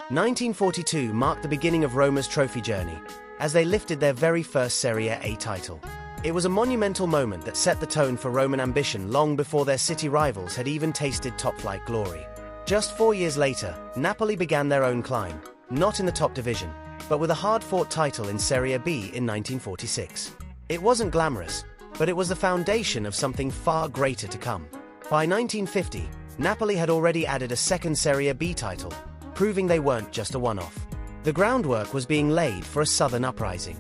1942 marked the beginning of Roma's trophy journey, as they lifted their very first Serie A title. It was a monumental moment that set the tone for Roman ambition long before their city rivals had even tasted top-flight glory. Just 4 years later, Napoli began their own climb, not in the top division, but with a hard-fought title in Serie B in 1946. It wasn't glamorous, but it was the foundation of something far greater to come. By 1950, Napoli had already added a second Serie B title, proving they weren't just a one-off. The groundwork was being laid for a southern uprising.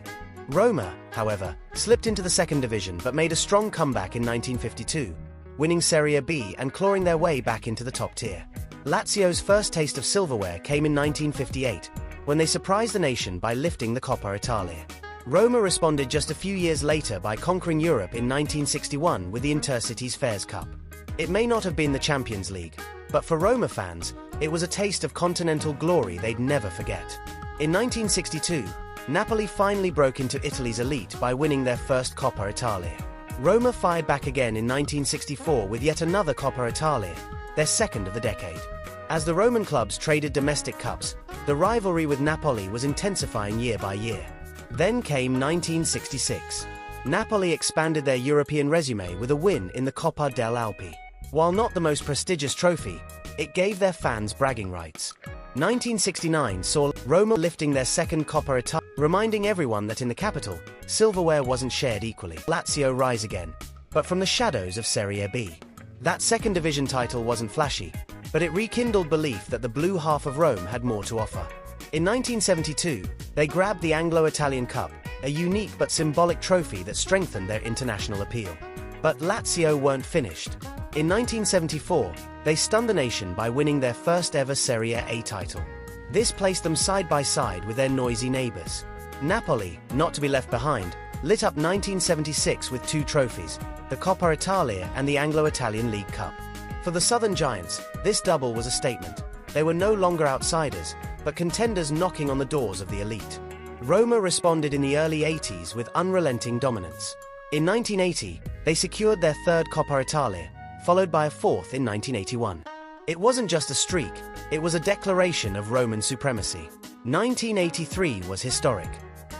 Roma, however, slipped into the second division but made a strong comeback in 1952, winning Serie B and clawing their way back into the top tier. Lazio's first taste of silverware came in 1958, when they surprised the nation by lifting the Coppa Italia. Roma responded just a few years later by conquering Europe in 1961 with the Intercities Fairs Cup. It may not have been the Champions League, but for Roma fans, it was a taste of continental glory they'd never forget. In 1962, Napoli finally broke into Italy's elite by winning their first Coppa Italia. Roma fired back again in 1964 with yet another Coppa Italia, their second of the decade. As the Roman clubs traded domestic cups, the rivalry with Napoli was intensifying year by year. Then came 1966. Napoli expanded their European resume with a win in the Coppa delle Alpi. While not the most prestigious trophy, it gave their fans bragging rights. 1969 saw Roma lifting their second Coppa Italia, reminding everyone that in the capital, silverware wasn't shared equally. Lazio rise again, but from the shadows of Serie B. That second division title wasn't flashy, but it rekindled belief that the blue half of Rome had more to offer. In 1972, they grabbed the Anglo-Italian Cup, a unique but symbolic trophy that strengthened their international appeal. But Lazio weren't finished. In 1974, they stunned the nation by winning their first ever Serie A title. This placed them side by side with their noisy neighbors. Napoli, not to be left behind, lit up 1976 with two trophies, the Coppa Italia and the Anglo-Italian League Cup. For the Southern Giants, this double was a statement. They were no longer outsiders, but contenders knocking on the doors of the elite. Roma responded in the early 80s with unrelenting dominance. In 1980, they secured their third Coppa Italia, followed by a fourth in 1981. It wasn't just a streak, it was a declaration of Roman supremacy. 1983 was historic.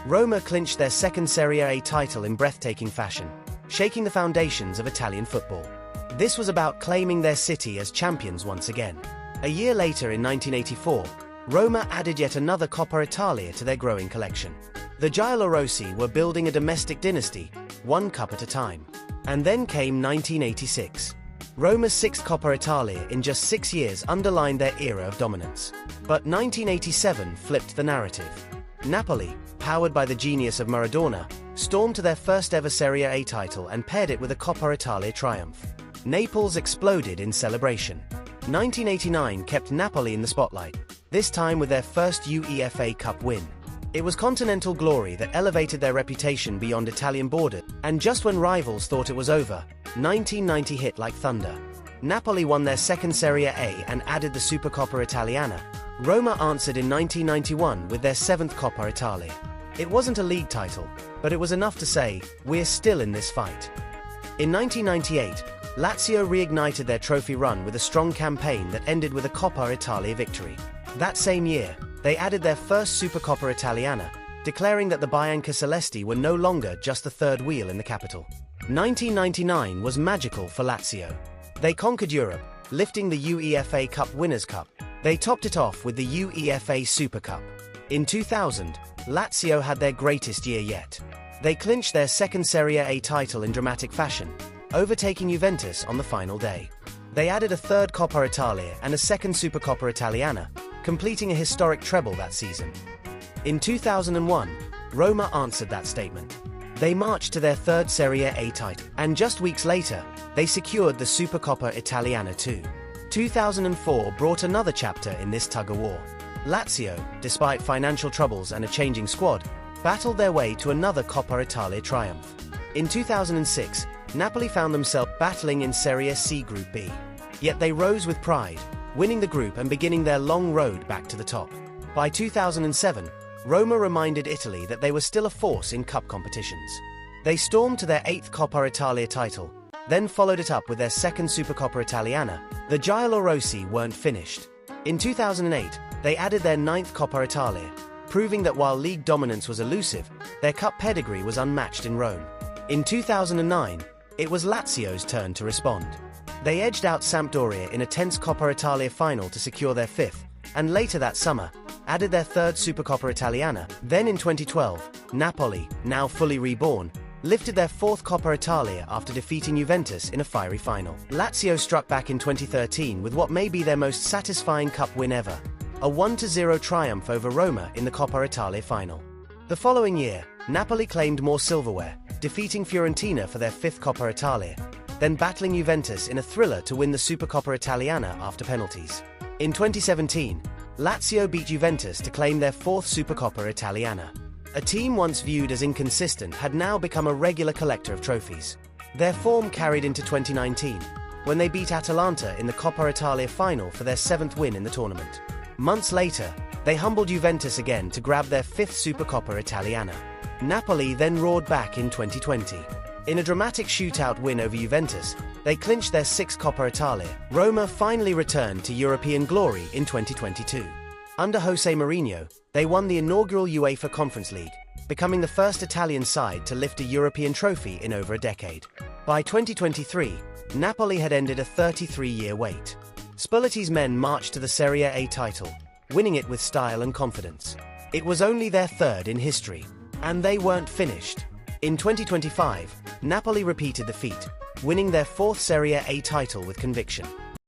Roma clinched their second Serie A title in breathtaking fashion, shaking the foundations of Italian football. This was about claiming their city as champions once again. A year later in 1984, Roma added yet another Coppa Italia to their growing collection. The Giallorossi were building a domestic dynasty, one cup at a time. And then came 1986. Roma's sixth Coppa Italia in just 6 years underlined their era of dominance. But 1987 flipped the narrative. Napoli, powered by the genius of Maradona, stormed to their first ever Serie A title and paired it with a Coppa Italia triumph. Naples exploded in celebration. 1989 kept Napoli in the spotlight, this time with their first UEFA Cup win. It was continental glory that elevated their reputation beyond Italian borders, and just when rivals thought it was over, 1990 hit like thunder. Napoli won their second Serie A and added the Supercoppa Italiana. Roma answered in 1991 with their seventh Coppa Italia. It wasn't a league title, but it was enough to say, we're still in this fight. In 1998, Lazio reignited their trophy run with a strong campaign that ended with a Coppa Italia victory. That same year, they added their first Supercoppa Italiana, declaring that the Biancocelesti were no longer just the third wheel in the capital. 1999 was magical for Lazio. They conquered Europe, lifting the UEFA Cup Winners' Cup. They topped it off with the UEFA Super Cup. In 2000, Lazio had their greatest year yet. They clinched their second Serie A title in dramatic fashion, overtaking Juventus on the final day. They added a third Coppa Italia and a second Supercoppa Italiana, completing a historic treble that season. In 2001, Roma answered that statement. They marched to their third Serie A title, and just weeks later, they secured the Supercoppa Italiana too. 2004 brought another chapter in this tug-of-war. Lazio, despite financial troubles and a changing squad, battled their way to another Coppa Italia triumph. In 2006, Napoli found themselves battling in Serie C Group B. Yet they rose with pride, winning the group and beginning their long road back to the top. By 2007, Roma reminded Italy that they were still a force in cup competitions. They stormed to their 8th Coppa Italia title, then followed it up with their second Supercoppa Italiana. The Giallorossi weren't finished. In 2008, They added their ninth Coppa Italia, proving that while league dominance was elusive, their cup pedigree was unmatched in Rome. In 2009, it was Lazio's turn to respond. They edged out Sampdoria in a tense Coppa Italia final to secure their fifth, and later that summer, added their third Supercoppa Italiana. Then in 2012, Napoli, now fully reborn, lifted their fourth Coppa Italia after defeating Juventus in a fiery final. Lazio struck back in 2013 with what may be their most satisfying cup win ever, a 1-0 triumph over Roma in the Coppa Italia final. The following year, Napoli claimed more silverware, defeating Fiorentina for their fifth Coppa Italia, then battling Juventus in a thriller to win the Supercoppa Italiana after penalties. In 2017, Lazio beat Juventus to claim their fourth Supercoppa Italiana. A team once viewed as inconsistent had now become a regular collector of trophies. Their form carried into 2019, when they beat Atalanta in the Coppa Italia final for their seventh win in the tournament. Months later, they humbled Juventus again to grab their fifth Supercoppa Italiana. Napoli then roared back in 2020. In a dramatic shootout win over Juventus, they clinched their sixth Coppa Italia. Roma finally returned to European glory in 2022. Under Jose Mourinho, they won the inaugural UEFA Conference League, becoming the first Italian side to lift a European trophy in over a decade. By 2023, Napoli had ended a 33-year wait. Spalletti's men marched to the Serie A title, winning it with style and confidence. It was only their third in history, and they weren't finished. In 2025, Napoli repeated the feat, winning their fourth Serie A title with conviction.